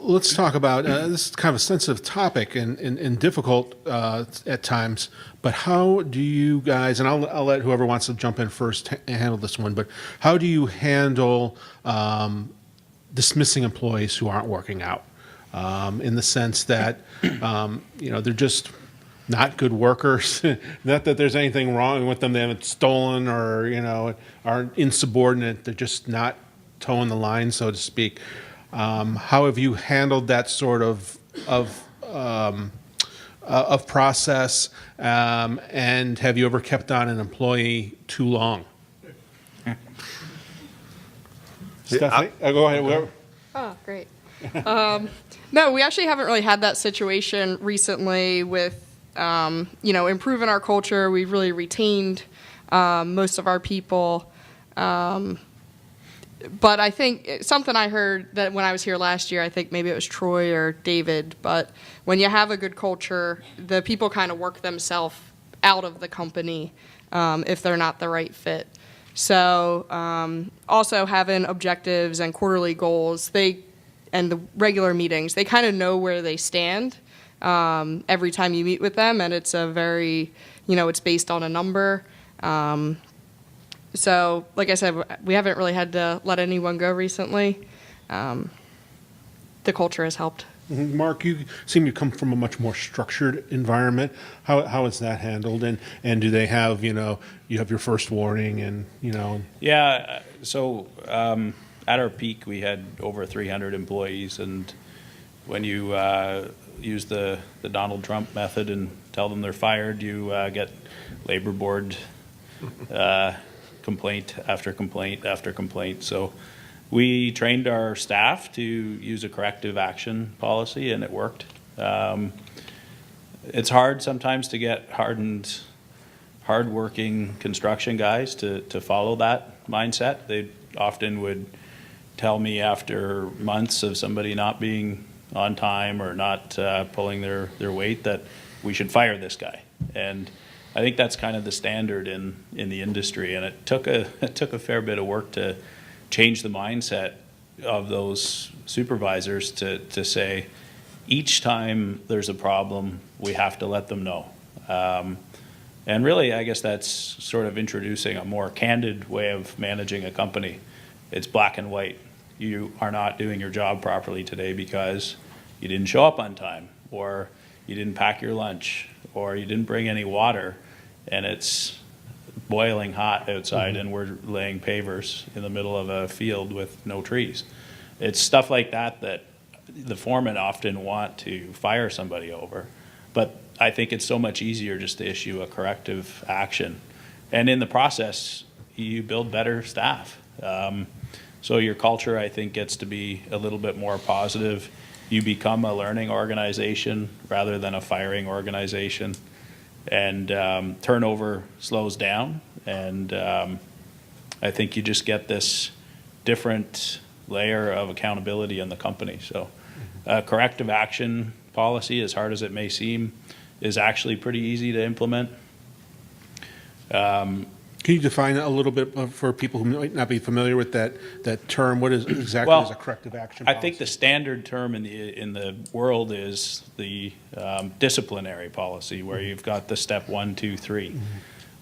Let's talk about this is kind of a sensitive topic and difficult at times. But how do you guys? And I'll let whoever wants to jump in first handle this one. But how do you handle dismissing employees who aren't working out? In the sense that they're just not good workers. Not that there's anything wrong with them; they haven't stolen or are insubordinate. They're just not towing the line, so to speak. How have you handled that sort of process? And have you ever kept on an employee too long? Stephanie, go ahead. Whoever. Oh, great. No, we actually haven't really had that situation recently with, improving our culture. We've really retained most of our people. But I think something I heard that when I was here last year, I think maybe it was Troy or David, but when you have a good culture, the people kind of work themselves out of the company if they're not the right fit. So also having objectives and quarterly goals, and the regular meetings, they kind of know where they stand every time you meet with them, and it's a very, it's based on a number. So, like I said, we haven't really had to let anyone go recently. The culture has helped. Mm-hmm. Mark, you seem to come from a much more structured environment. How is that handled? And do they have, you have your first warning and. Yeah, so at our peak, we had over 300 employees. And when you use the Donald Trump method and tell them they're fired, you get labor board complaint after complaint after complaint. So we trained our staff to use a corrective action policy, and it worked. It's hard sometimes to get hard-working construction guys to follow that mindset. They often would tell me after months of somebody not being on time or not pulling their weight that we should fire this guy. And I think that's kind of the standard in the industry, and it took a fair bit of work to change the mindset of those supervisors to say each time there's a problem, we have to let them know. And really, I guess that's sort of introducing a more candid way of managing a company. It's black and white. You are not doing your job properly today because you didn't show up on time, or you didn't pack your lunch, or you didn't bring any water, and it's boiling hot outside, and we're laying pavers in the middle of a field with no trees. It's stuff like that that the foremen often want to fire somebody over. But I think it's so much easier just to issue a corrective action. And in the process, you build better staff. So your culture, I think, gets to be a little bit more positive. You become a learning organization rather than a firing organization. And turnover slows down. And I think you just get this different layer of accountability in the company. So corrective action policy, as hard as it may seem, is actually pretty easy to implement. Can you define a little bit for people who might not be familiar with that term? What is exactly is a corrective action policy? I think the standard term in the world is the disciplinary policy, where you've got the step 1, 2, 3.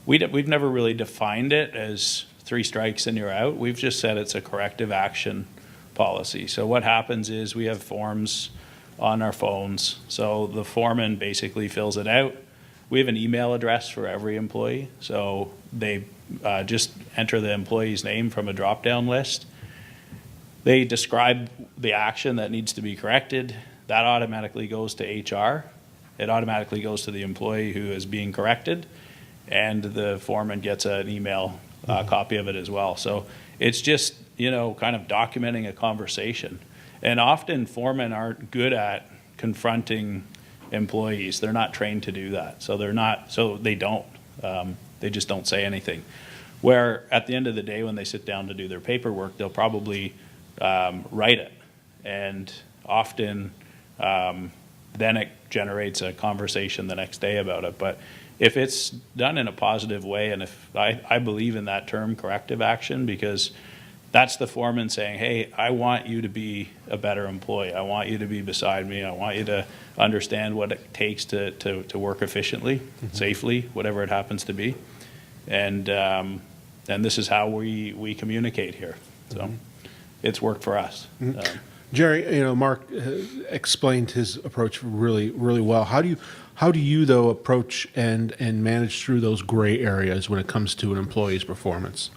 We've never really defined it as 3 strikes and you're out. We've just said it's a corrective action policy. So what happens is we have forms on our phones. So the foreman basically fills it out. We have an email address for every employee. So they just enter the employee's name from a drop-down list. They describe the action that needs to be corrected. That automatically goes to HR. It automatically goes to the employee who is being corrected, and the foreman gets an email copy of it as well. So it's just, kind of documenting a conversation. And often foremen aren't good at confronting employees. They're not trained to do that. So they don't. They just don't say anything. Where at the end of the day, when they sit down to do their paperwork, they'll probably write it. And often then it generates a conversation the next day about it. But if it's done in a positive way, and if I believe in that term corrective action, because that's the foreman saying, hey, I want you to be a better employee. I want you to be beside me. I want you to understand what it takes to work efficiently, safely, whatever it happens to be. And this is how we communicate here. So it's worked for us. Jerry, Mark explained his approach really, really well. How do you though approach and manage through those gray areas when it comes to an employee's performance?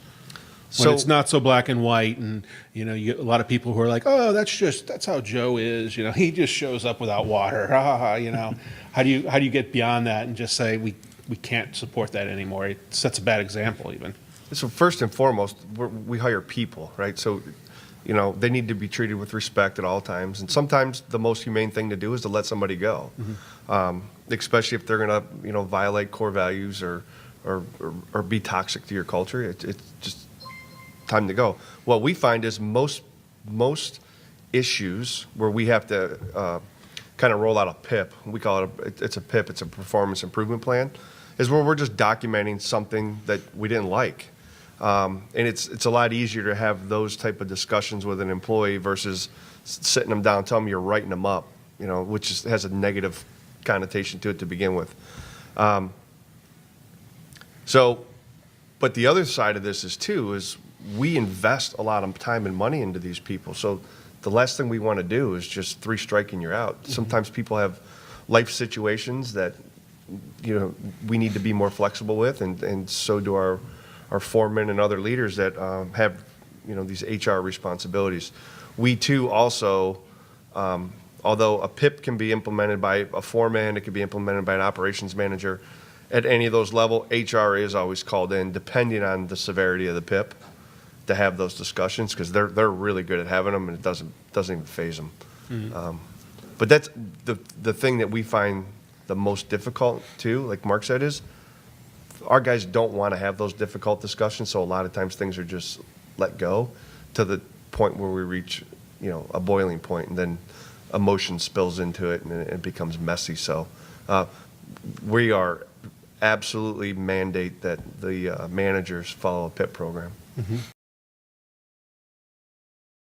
When it's not so black and white, and you get a lot of people who are like, "Oh, that's how Joe is." He just shows up without water. How do you get beyond that and just say we can't support that anymore? It sets a bad example, even. So first and foremost, we hire people, right? So, they need to be treated with respect at all times. And sometimes the most humane thing to do is to let somebody go, especially if they're going to, violate core values or be toxic to your culture. It's just time to go. What we find is most issues where we have to kind of roll out a PIP. We call it it's a PIP. It's a performance improvement plan. Is where we're just documenting something that we didn't like. And it's a lot easier to have those type of discussions with an employee versus sitting them down, telling them you're writing them up, which has a negative connotation to it to begin with. But the other side of this is we invest a lot of time and money into these people. So the last thing we want to do is just 3 strike and you're out. Sometimes people have life situations that, we need to be more flexible with, and so do our foremen and other leaders that have, these HR responsibilities. We too also, although a PIP can be implemented by a foreman, it can be implemented by an operations manager. At any of those levels, HR is always called in, depending on the severity of the PIP, to have those discussions, because they're really good at having them, and it doesn't even faze them. But that's the thing that we find the most difficult too, like Mark said, is our guys don't want to have those difficult discussions. So a lot of times things are just let go to the point where we reach, a boiling point, and then emotion spills into it, and it becomes messy. So we are absolutely mandate that the managers follow a PIP program.